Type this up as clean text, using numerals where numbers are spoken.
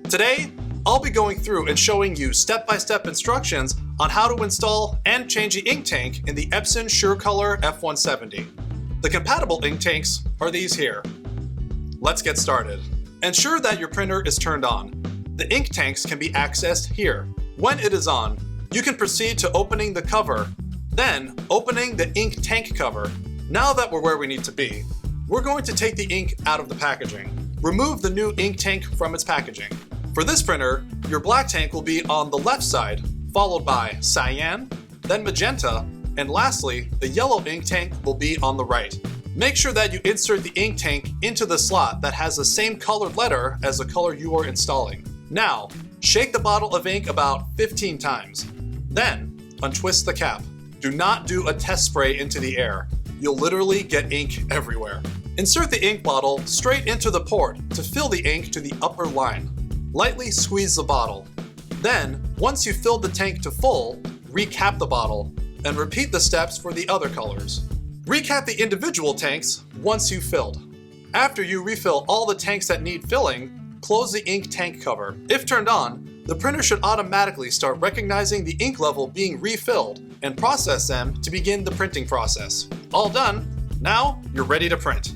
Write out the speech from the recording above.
Today, I'll be going through and showing you step-by-step instructions on how to install and change the ink tank in the Epson SureColor F170. The compatible ink tanks are these here. Let's get started. Ensure that your printer is turned on. The ink tanks can be accessed here. When it is on, you can proceed to opening the cover, then opening the ink tank cover. Now that we're where we need to be, we're going to take the ink out of the packaging. Remove the new ink tank from its packaging. For this printer, your black tank will be on the left side, followed by cyan, then magenta, and lastly, the yellow ink tank will be on the right. Make sure that you insert the ink tank into the slot that has the same colored letter as the color you are installing. Now, shake the bottle of ink about 15 times. Then, untwist the cap. Do not do a test spray into the air. You'll literally get ink everywhere. Insert the ink bottle straight into the port to fill the ink to the upper line. Lightly squeeze the bottle. Then, once you've filled the tank to full, recap the bottle and repeat the steps for the other colors. Recap the individual tanks once you've filled. After you refill all the tanks that need filling, close the ink tank cover. If turned on, the printer should automatically start recognizing the ink level being refilled and process them to begin the printing process. All done, now you're ready to print.